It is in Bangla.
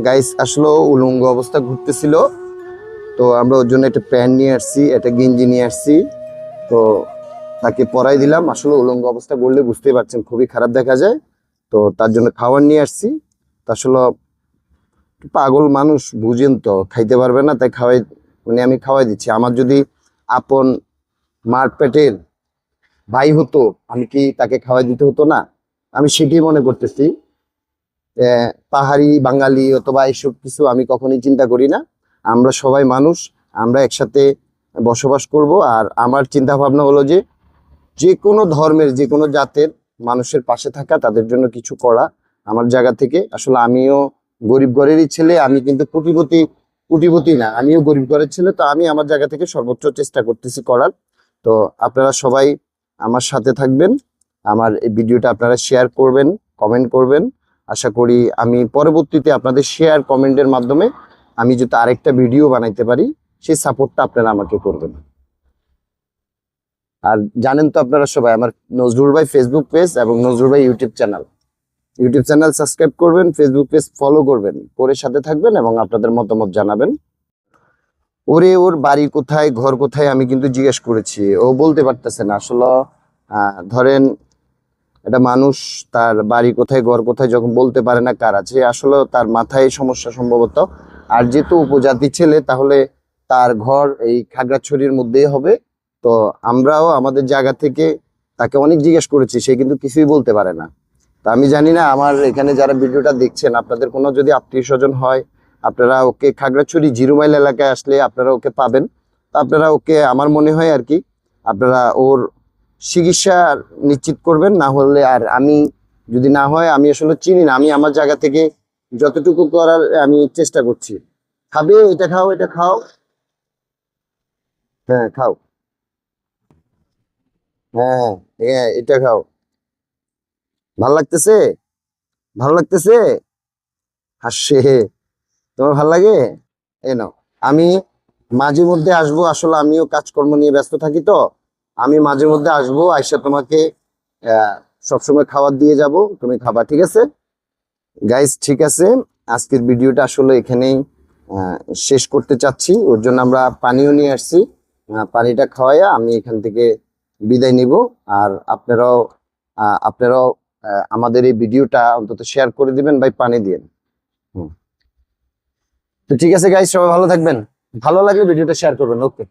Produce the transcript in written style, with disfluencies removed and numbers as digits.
গাইস আসলে উলঙ্গ অবস্থা ঘুরতেছিল, তো আমরা ওর জন্য একটা প্যান্ট নিয়ে আসছি, একটা গেঞ্জি নিয়ে আসছি। তো তাকে পরাই দিলাম। আসলে উলঙ্গ অবস্থা করলে বুঝতেই পারছেন খুবই খারাপ দেখা যায়। তো তার জন্য খাবার নিয়ে আসছি। তা আসলে পাগল মানুষ, বুঝেন তো, খাইতে পারবে না, তাই খাওয়াই, মানে আমি খাওয়াই দিচ্ছি। আমার যদি আপন মার পেটের ভাই হতো, আমি কি তাকে খাওয়াই দিতে হতো না? আমি সেটাই মনে করতেছি। পাহাড়ি বাঙালি অথবা এইসব কিছু আমি কখনোই চিন্তা করি না। আমরা সবাই মানুষ, আমরা একসাথে বসবাস করব। আর আমার চিন্তা ভাবনা হলো যে যে কোনো ধর্মের, যে কোনো জাতের মানুষের পাশে থাকা, তাদের জন্য কিছু করা আমার জায়গা থেকে। আসলে আমিও গরিব ঘরেরই ছেলে, আমি কিন্তু কোটিপতি কোটিপতি না, আমিও গরিব ঘরের ছেলে। তো আমি আমার জায়গা থেকে সর্বোচ্চ চেষ্টা করতেছি করার। তো আপনারা সবাই আমার সাথে থাকবেন, আমার এই ভিডিওটা আপনারা শেয়ার করবেন, কমেন্ট করবেন। আশা করি আমি পরবর্তীতে আপনাদের শেয়ার কমেন্টের মাধ্যমে আমি যদি আরেকটা ভিডিও বানাইতে পারি, সেই সাপোর্টটা আপনারা আমাকে করবেন। আর জানেন তো আপনারা সবাই, আমার নজরুল ভাই ফেসবুক পেজ এবং নজরুল ভাই ইউটিউব চ্যানেল সাবস্ক্রাইব করবেন, ফেসবুক পেজ ফলো করবেন, করে সাথে থাকবেন এবং আপনাদের মতামত জানাবেন। ওর বাড়ি কোথায়, ঘর কোথায় আমি কিন্তু জিজ্ঞেস করেছি, ও বলতে পারতেছে না। আসলে ধরেন একটা মানুষ তার বাড়ি কোথায়, ঘর কোথায় যখন বলতে পারে না কার আছে, আসলে তার মাথায় সমস্যা সম্ভবত। আর যেহেতু উপজাতি ছেলে, তাহলে তার ঘর এই খাগড়াছড়ির মধ্যেই হবে। তো আমরাও আমাদের জায়গা থেকে তাকে অনেক জিজ্ঞেস করেছি, সে কিন্তু কিছুই বলতে পারে না। তা আমি জানি না আমার এখানে যারা ভিডিওটা দেখছেন, আপনাদের কোনো যদি আত্মীয় স্বজন হয়, আপনারা ওকে খাগড়াছড়ি 0 মাইল এলাকায় আসলে আপনারা ওকে পাবেন। তা আপনারা ওকে, আমার মনে হয় আর কি, আপনারা ওর চিকিৎসা নিশ্চিত করবেন। না হলে, আর আমি যদি না হয়, আমি আসলে চিনি না, আমি আমার জায়গা থেকে যতটুকু করার আমি চেষ্টা করছি। খাবে, এটা খাও, এটা খাও। হ্যাঁ খাও। হ্যাঁ, হ্যাঁ এটা খাও। ভাল লাগতেছে? ভালো লাগতেছে? হাসছে। তোমার ভাল লাগে? এই নাও। আমি মাঝে মধ্যে আসবো, আসলে আমিও কাজকর্ম নিয়ে ব্যস্ত থাকি। তো আমি মাঝে মধ্যে আসবো, আইসা তোমাকে আহ সবসময় খাবার দিয়ে যাব, তুমি খাবা, ঠিক আছে? গাইস ঠিক আছে, আজকের ভিডিওটা আসলে এখানেই আহ, শেষ করতে চাচ্ছি। ওর জন্য আমরা পানিও নিয়ে আসছি, পানিটা খাওয়াইয়া আমি এখান থেকে বিদায় নিব। আর আপনারাও আমাদের এই ভিডিওটা অন্তত শেয়ার করে দিবেন, ভাই পানি দিয়ে। হুম। তো ঠিক আছে গাইস, সবাই ভালো থাকবেন, ভালো লাগলে ভিডিওটা শেয়ার করবেন। ওকে।